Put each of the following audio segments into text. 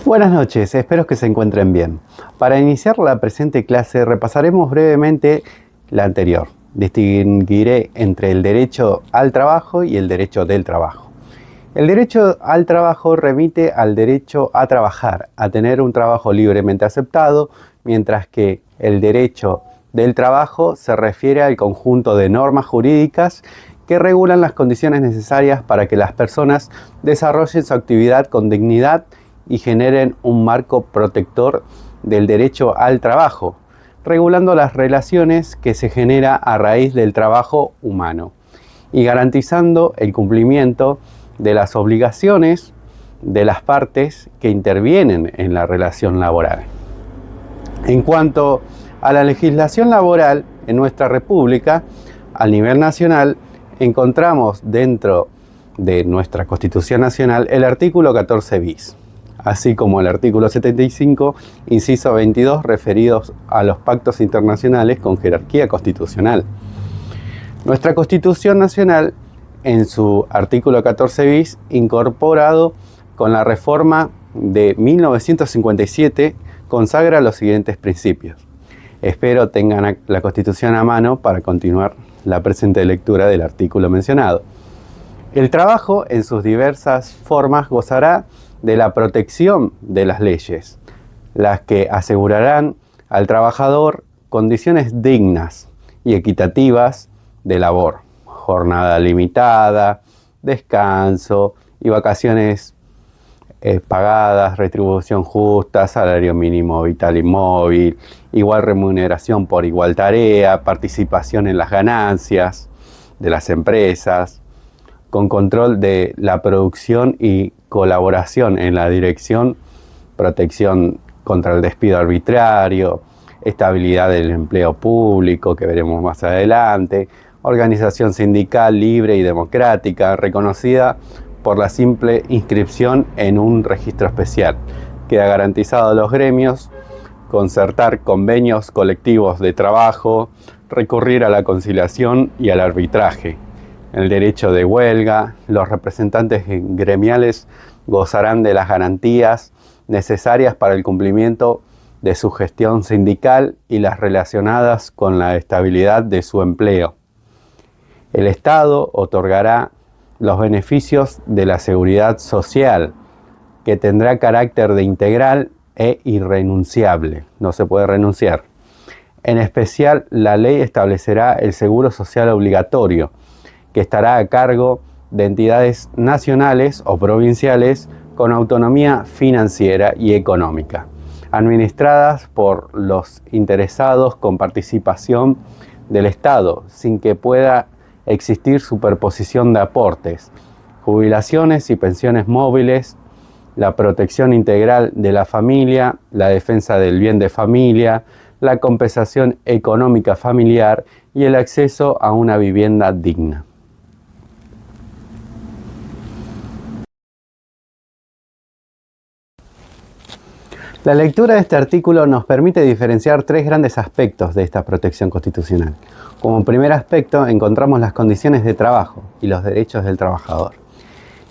Buenas noches, espero que se encuentren bien. Para iniciar la presente clase repasaremos brevemente la anterior. Distinguiré entre el derecho al trabajo y el derecho del trabajo. El derecho al trabajo remite al derecho a trabajar, a tener un trabajo libremente aceptado, mientras que el derecho del trabajo se refiere al conjunto de normas jurídicas que regulan las condiciones necesarias para que las personas desarrollen su actividad con dignidad y generen un marco protector del derecho al trabajo, regulando las relaciones que se genera a raíz del trabajo humano y garantizando el cumplimiento de las obligaciones de las partes que intervienen en la relación laboral. En cuanto a la legislación laboral en nuestra República, a nivel nacional, encontramos dentro de nuestra Constitución Nacional el artículo 14 bis, así como el artículo 75, inciso 22, referidos a los pactos internacionales con jerarquía constitucional. Nuestra Constitución Nacional, en su artículo 14 bis, incorporado con la reforma de 1957, consagra los siguientes principios. Espero tengan la Constitución a mano para continuar la presente lectura del artículo mencionado. El trabajo, en sus diversas formas, gozará de la protección de las leyes, las que asegurarán al trabajador condiciones dignas y equitativas de labor, jornada limitada, descanso y vacaciones pagadas, retribución justa, salario mínimo vital y móvil, igual remuneración por igual tarea, participación en las ganancias de las empresas, con control de la producción y colaboración en la dirección, protección contra el despido arbitrario, estabilidad del empleo público, que veremos más adelante, organización sindical libre y democrática, reconocida por la simple inscripción en un registro especial. Queda garantizado a los gremios concertar convenios colectivos de trabajo, recurrir a la conciliación y al arbitraje. El derecho de huelga, los representantes gremiales gozarán de las garantías necesarias para el cumplimiento de su gestión sindical y las relacionadas con la estabilidad de su empleo. El Estado otorgará los beneficios de la seguridad social, que tendrá carácter de integral e irrenunciable, no se puede renunciar. En especial, la ley establecerá el seguro social obligatorio, que estará a cargo de entidades nacionales o provinciales con autonomía financiera y económica, administradas por los interesados con participación del Estado, sin que pueda existir superposición de aportes, jubilaciones y pensiones móviles, la protección integral de la familia, la defensa del bien de familia, la compensación económica familiar y el acceso a una vivienda digna. La lectura de este artículo nos permite diferenciar tres grandes aspectos de esta protección constitucional. Como primer aspecto, encontramos las condiciones de trabajo y los derechos del trabajador,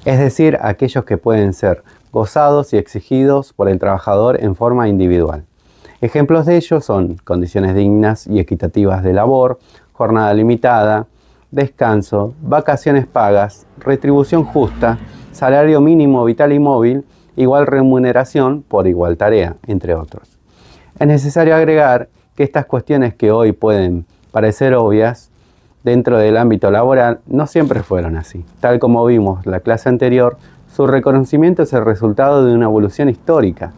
es decir, aquellos que pueden ser gozados y exigidos por el trabajador en forma individual. Ejemplos de ellos son condiciones dignas y equitativas de labor, jornada limitada, descanso, vacaciones pagas, retribución justa, salario mínimo vital y móvil, igual remuneración por igual tarea, entre otros. Es necesario agregar que estas cuestiones, que hoy pueden parecer obvias dentro del ámbito laboral, no siempre fueron así. Tal como vimos en la clase anterior, su reconocimiento es el resultado de una evolución histórica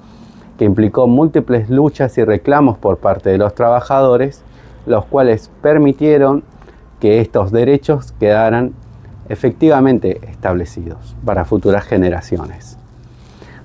que implicó múltiples luchas y reclamos por parte de los trabajadores, los cuales permitieron que estos derechos quedaran efectivamente establecidos para futuras generaciones.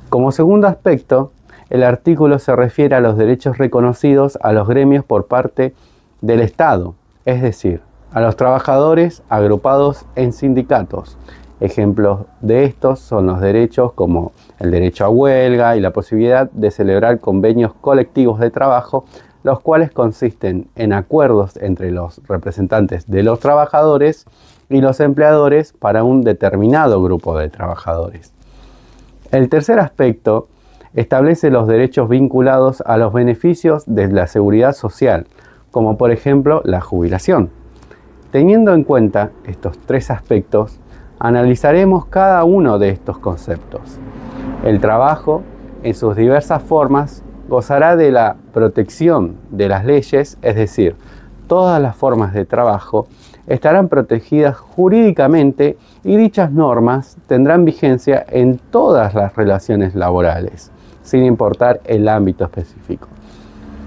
Como segundo aspecto, el artículo se refiere a los derechos reconocidos a los gremios por parte del Estado, es decir, a los trabajadores agrupados en sindicatos. Ejemplos de estos son los derechos como el derecho a huelga y la posibilidad de celebrar convenios colectivos de trabajo, los cuales consisten en acuerdos entre los representantes de los trabajadores y los empleadores para un determinado grupo de trabajadores. El tercer aspecto establece los derechos vinculados a los beneficios de la seguridad social, como por ejemplo la jubilación. Teniendo en cuenta estos tres aspectos, analizaremos cada uno de estos conceptos. El trabajo, en sus diversas formas, gozará de la protección de las leyes, es decir, todas las formas de trabajo estarán protegidas jurídicamente y dichas normas tendrán vigencia en todas las relaciones laborales, sin importar el ámbito específico.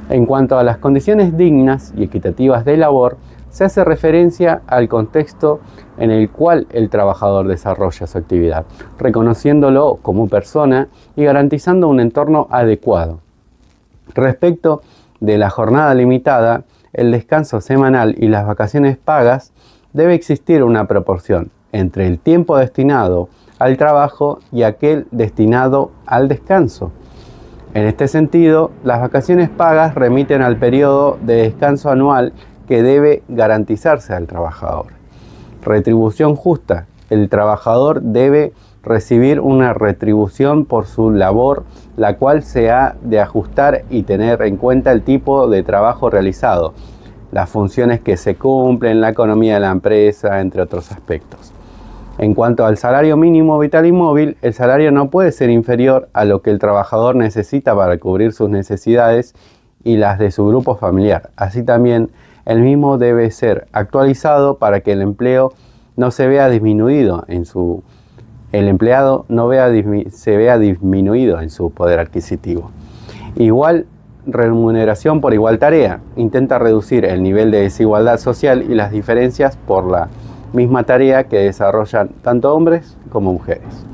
En cuanto a las condiciones dignas y equitativas de labor, se hace referencia al contexto en el cual el trabajador desarrolla su actividad, reconociéndolo como persona y garantizando un entorno adecuado. Respecto de la jornada limitada, el descanso semanal y las vacaciones pagas, debe existir una proporción entre el tiempo destinado al trabajo y aquel destinado al descanso. En este sentido, las vacaciones pagas remiten al periodo de descanso anual que debe garantizarse al trabajador. Retribución justa. El trabajador debe recibir una retribución por su labor, la cual se ha de ajustar y tener en cuenta el tipo de trabajo realizado, las funciones que se cumplen, la economía de la empresa, entre otros aspectos. En cuanto al salario mínimo vital y móvil, el salario no puede ser inferior a lo que el trabajador necesita para cubrir sus necesidades y las de su grupo familiar. Así también, el mismo debe ser actualizado para que el empleado no se vea disminuido en su poder adquisitivo. Igual remuneración por igual tarea. Intenta reducir el nivel de desigualdad social y las diferencias por la misma tarea que desarrollan tanto hombres como mujeres.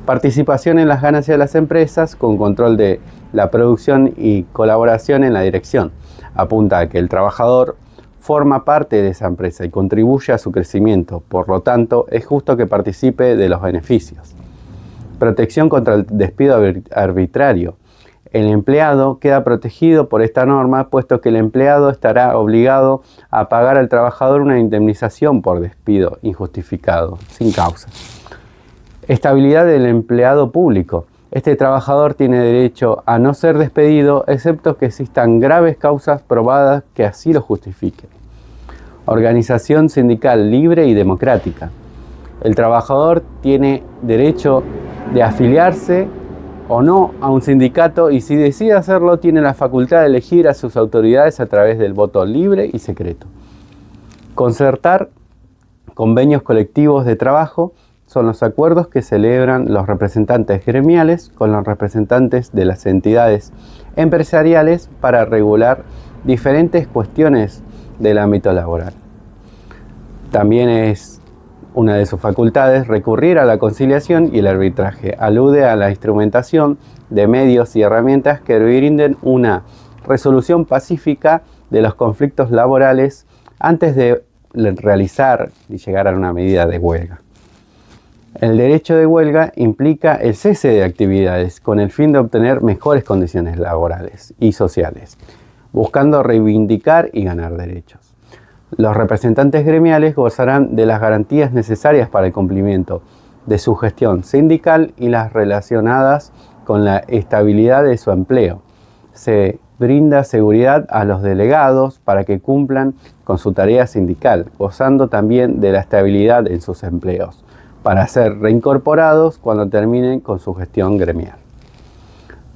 Participación en las ganancias de las empresas con control de la producción y colaboración en la dirección. Apunta a que el trabajador forma parte de esa empresa y contribuye a su crecimiento, por lo tanto, es justo que participe de los beneficios. Protección contra el despido arbitrario. El empleado queda protegido por esta norma, puesto que el empleado estará obligado a pagar al trabajador una indemnización por despido injustificado, sin causa. Estabilidad del empleado público. Este trabajador tiene derecho a no ser despedido, excepto que existan graves causas probadas que así lo justifiquen. Organización sindical libre y democrática. El trabajador tiene derecho de afiliarse o no a un sindicato y si decide hacerlo tiene la facultad de elegir a sus autoridades a través del voto libre y secreto. Concertar convenios colectivos de trabajo son los acuerdos que celebran los representantes gremiales con los representantes de las entidades empresariales para regular diferentes cuestiones del ámbito laboral. También es una de sus facultades recurrir a la conciliación y el arbitraje. Alude a la instrumentación de medios y herramientas que brinden una resolución pacífica de los conflictos laborales antes de realizar y llegar a una medida de huelga. El derecho de huelga implica el cese de actividades con el fin de obtener mejores condiciones laborales y sociales, buscando reivindicar y ganar derechos. Los representantes gremiales gozarán de las garantías necesarias para el cumplimiento de su gestión sindical y las relacionadas con la estabilidad de su empleo. Se brinda seguridad a los delegados para que cumplan con su tarea sindical, gozando también de la estabilidad en sus empleos, para ser reincorporados cuando terminen con su gestión gremial.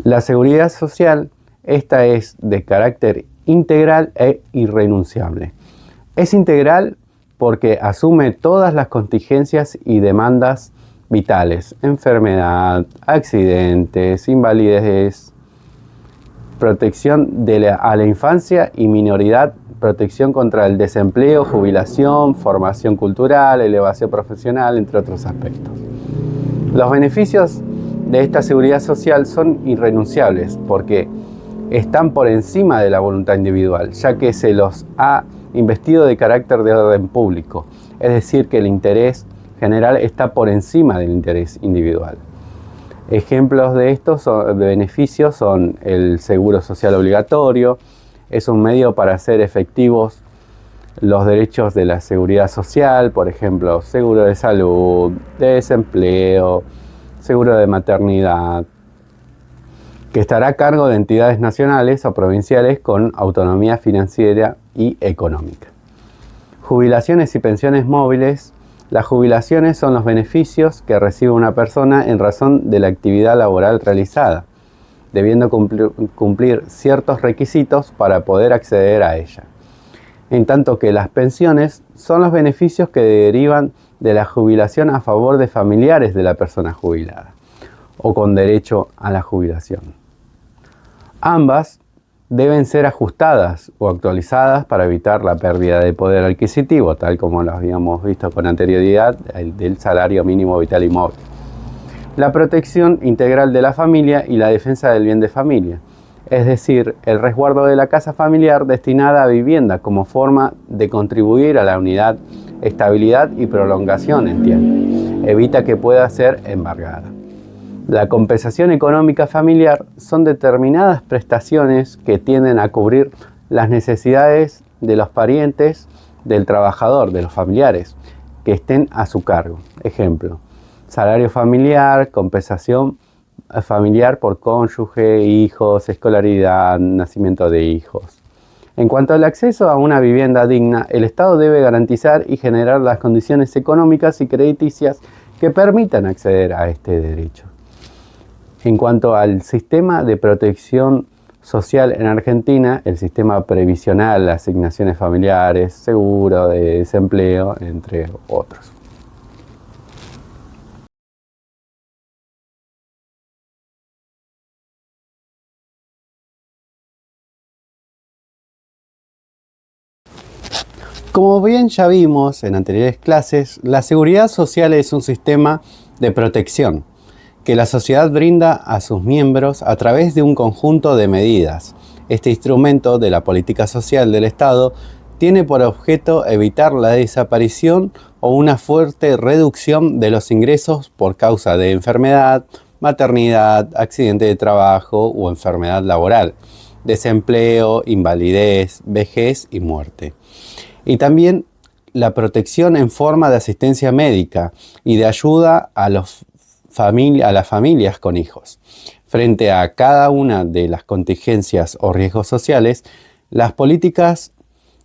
La seguridad social, esta es de carácter integral e irrenunciable. Es integral porque asume todas las contingencias y demandas vitales: enfermedad, accidentes, invalidez, protección a la infancia y minoridad, protección contra el desempleo, jubilación, formación cultural, elevación profesional, entre otros aspectos. Los beneficios de esta seguridad social son irrenunciables porque están por encima de la voluntad individual, ya que se los ha investido de carácter de orden público, es decir, que el interés general está por encima del interés individual. Ejemplos de estos beneficios son el seguro social obligatorio. Es un medio para hacer efectivos los derechos de la seguridad social, por ejemplo, seguro de salud, de desempleo, seguro de maternidad. que estará a cargo de entidades nacionales o provinciales con autonomía financiera y económica. Jubilaciones y pensiones móviles. Las jubilaciones son los beneficios que recibe una persona en razón de la actividad laboral realizada, debiendo cumplir ciertos requisitos para poder acceder a ella. En tanto que las pensiones son los beneficios que derivan de la jubilación a favor de familiares de la persona jubilada o con derecho a la jubilación. Ambas deben ser ajustadas o actualizadas para evitar la pérdida de poder adquisitivo, tal como lo habíamos visto con anterioridad, del salario mínimo vital y móvil. La protección integral de la familia y la defensa del bien de familia, es decir, el resguardo de la casa familiar destinada a vivienda como forma de contribuir a la unidad, estabilidad y prolongación en tiempo. Evita que pueda ser embargada. La compensación económica familiar son determinadas prestaciones que tienden a cubrir las necesidades de los parientes del trabajador, de los familiares, que estén a su cargo. Ejemplo, salario familiar, compensación familiar por cónyuge, hijos, escolaridad, nacimiento de hijos. En cuanto al acceso a una vivienda digna, el Estado debe garantizar y generar las condiciones económicas y crediticias que permitan acceder a este derecho. En cuanto al sistema de protección social en Argentina, el sistema previsional, asignaciones familiares, seguro de desempleo, entre otros. Como bien ya vimos en anteriores clases, la seguridad social es un sistema de protección que la sociedad brinda a sus miembros a través de un conjunto de medidas. Este instrumento de la política social del Estado tiene por objeto evitar la desaparición o una fuerte reducción de los ingresos por causa de enfermedad, maternidad, accidente de trabajo o enfermedad laboral, desempleo, invalidez, vejez y muerte. Y también la protección en forma de asistencia médica y de ayuda a las familias con hijos. Frente a cada una de las contingencias o riesgos sociales, las políticas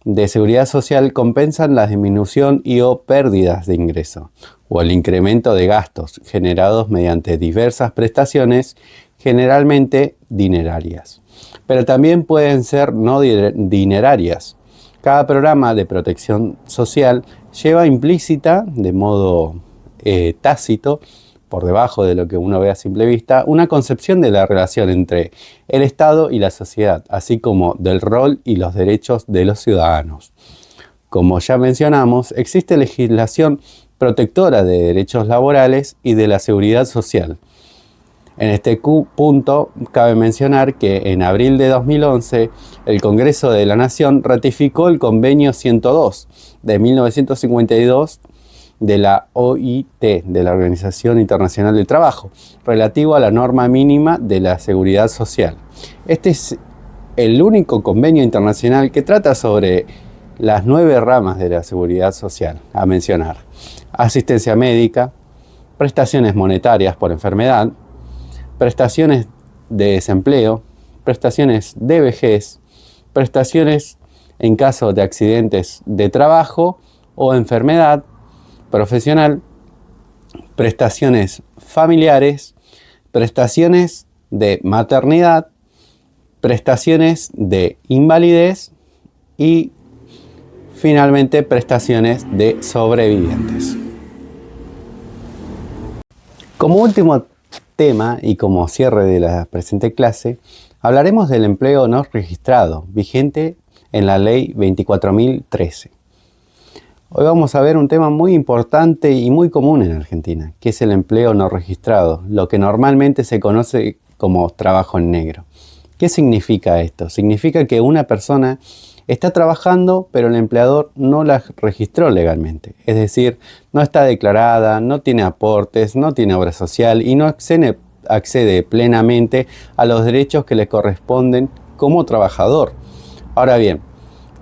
de seguridad social compensan la disminución y o pérdidas de ingreso o el incremento de gastos generados mediante diversas prestaciones, generalmente dinerarias. Pero también pueden ser no dinerarias. Cada programa de protección social lleva implícita, de modo tácito, por debajo de lo que uno ve a simple vista, una concepción de la relación entre el Estado y la sociedad, así como del rol y los derechos de los ciudadanos. Como ya mencionamos, existe legislación protectora de derechos laborales y de la seguridad social. En este punto, cabe mencionar que en abril de 2011, el Congreso de la Nación ratificó el Convenio 102 de 1952 de la OIT, de la Organización Internacional del Trabajo, relativo a la norma mínima de la seguridad social. Este es el único convenio internacional que trata sobre las 9 ramas de la seguridad social, a mencionar: asistencia médica, prestaciones monetarias por enfermedad, prestaciones de desempleo, prestaciones de vejez, prestaciones en caso de accidentes de trabajo o enfermedad profesional, prestaciones familiares, prestaciones de maternidad, prestaciones de invalidez y finalmente prestaciones de sobrevivientes. Como último tema y como cierre de la presente clase, hablaremos del empleo no registrado, vigente en la Ley 24.013. Hoy vamos a ver un tema muy importante y muy común en Argentina, que es el empleo no registrado, lo que normalmente se conoce como trabajo en negro. ¿Qué significa esto? Significa que una persona está trabajando, pero el empleador no la registró legalmente. Es decir, no está declarada, no tiene aportes, no tiene obra social y no accede plenamente a los derechos que le corresponden como trabajador. Ahora bien,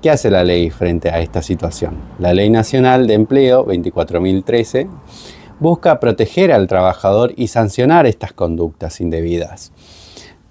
¿qué hace la ley frente a esta situación? La Ley Nacional de Empleo 24.013 busca proteger al trabajador y sancionar estas conductas indebidas.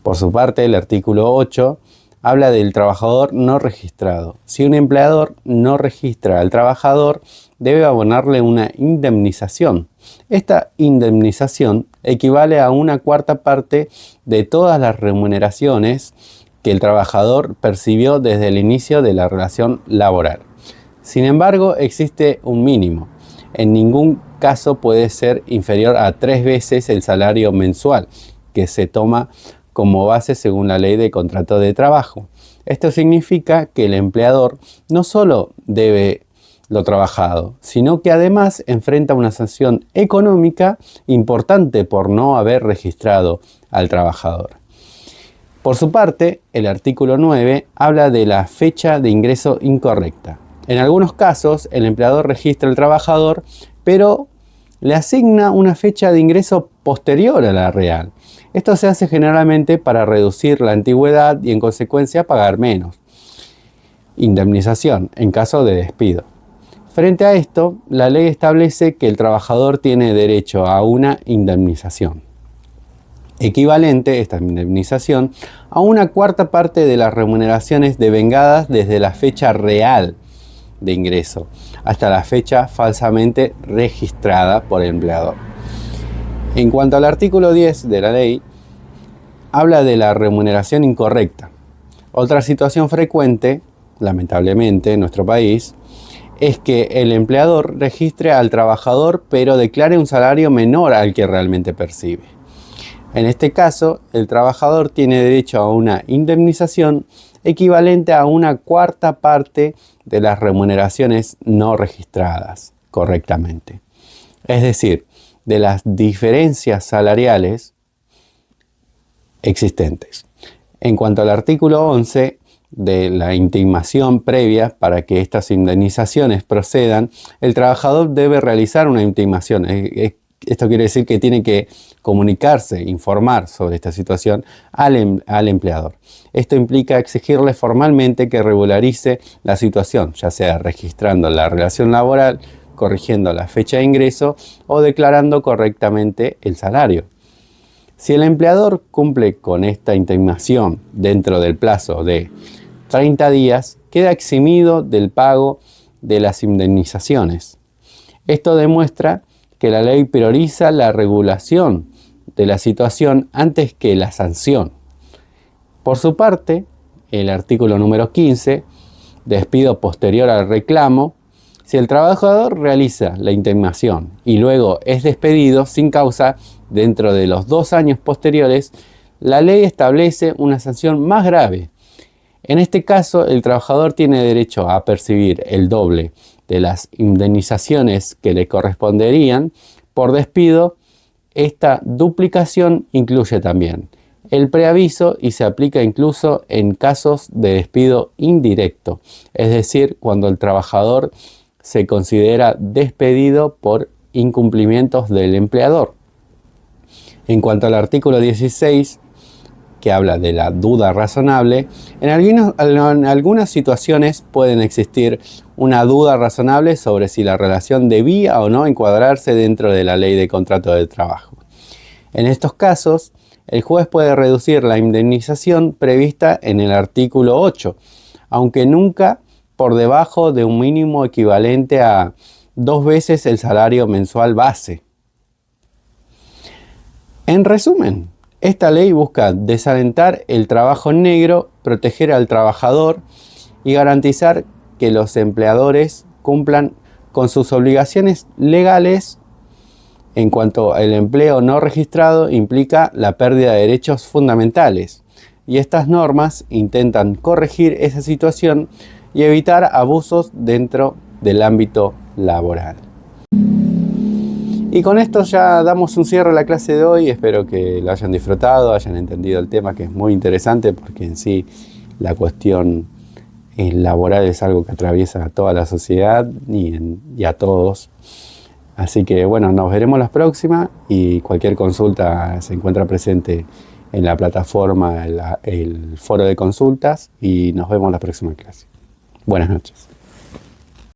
Por su parte, el artículo 8 habla del trabajador no registrado. Si un empleador no registra al trabajador, debe abonarle una indemnización. Esta indemnización equivale a una cuarta parte de todas las remuneraciones que el trabajador percibió desde el inicio de la relación laboral. Sin embargo, existe un mínimo. En ningún caso puede ser inferior a 3 veces el salario mensual que se toma como base según la ley de contrato de trabajo. Esto significa que el empleador no solo debe lo trabajado, sino que además enfrenta una sanción económica importante por no haber registrado al trabajador. Por su parte, el artículo 9 habla de la fecha de ingreso incorrecta. En algunos casos, el empleador registra al trabajador, pero le asigna una fecha de ingreso posterior a la real. Esto se hace generalmente para reducir la antigüedad y en consecuencia pagar menos indemnización en caso de despido. Frente a esto, la ley establece que el trabajador tiene derecho a una indemnización equivalente, esta indemnización, a una cuarta parte de las remuneraciones devengadas desde la fecha real de ingreso hasta la fecha falsamente registrada por el empleador. En cuanto al artículo 10 de la ley, habla de la remuneración incorrecta. Otra situación frecuente, lamentablemente en nuestro país, es que el empleador registre al trabajador pero declare un salario menor al que realmente percibe. En este caso, el trabajador tiene derecho a una indemnización equivalente a una cuarta parte de las remuneraciones no registradas correctamente. Es decir, de las diferencias salariales existentes. En cuanto al artículo 11 de la intimación previa para que estas indemnizaciones procedan, el trabajador debe realizar una intimación. Esto quiere decir que tiene que comunicarse, informar sobre esta situación al empleador. Esto implica exigirle formalmente que regularice la situación, ya sea registrando la relación laboral, corrigiendo la fecha de ingreso o declarando correctamente el salario. Si el empleador cumple con esta intimación dentro del plazo de 30 días, queda eximido del pago de las indemnizaciones. Esto demuestra que la ley prioriza la regulación de la situación antes que la sanción. Por su parte, el artículo número 15, despido posterior al reclamo, si el trabajador realiza la intimación y luego es despedido sin causa dentro de los 2 años posteriores, la ley establece una sanción más grave. En este caso, el trabajador tiene derecho a percibir el doble de las indemnizaciones que le corresponderían por despido. Esta duplicación incluye también el preaviso y se aplica incluso en casos de despido indirecto, es decir, cuando el trabajador se considera despedido por incumplimientos del empleador. En cuanto al artículo 16, que habla de la duda razonable, en algunas situaciones pueden existir una duda razonable sobre si la relación debía o no encuadrarse dentro de la ley de contrato de trabajo. En estos casos, el juez puede reducir la indemnización prevista en el artículo 8, aunque nunca por debajo de un mínimo equivalente a 2 veces el salario mensual base. En resumen, esta ley busca desalentar el trabajo negro, proteger al trabajador y garantizar que los empleadores cumplan con sus obligaciones legales. En cuanto al empleo no registrado, implica la pérdida de derechos fundamentales, y estas normas intentan corregir esa situación y evitar abusos dentro del ámbito laboral. Y con esto ya damos un cierre a la clase de hoy. Espero que lo hayan disfrutado, hayan entendido el tema, que es muy interesante porque en sí la cuestión laboral es algo que atraviesa a toda la sociedad y a todos. Así que bueno, nos veremos la próxima y cualquier consulta se encuentra presente en la plataforma, el foro de consultas, y nos vemos la próxima clase. Buenas noches.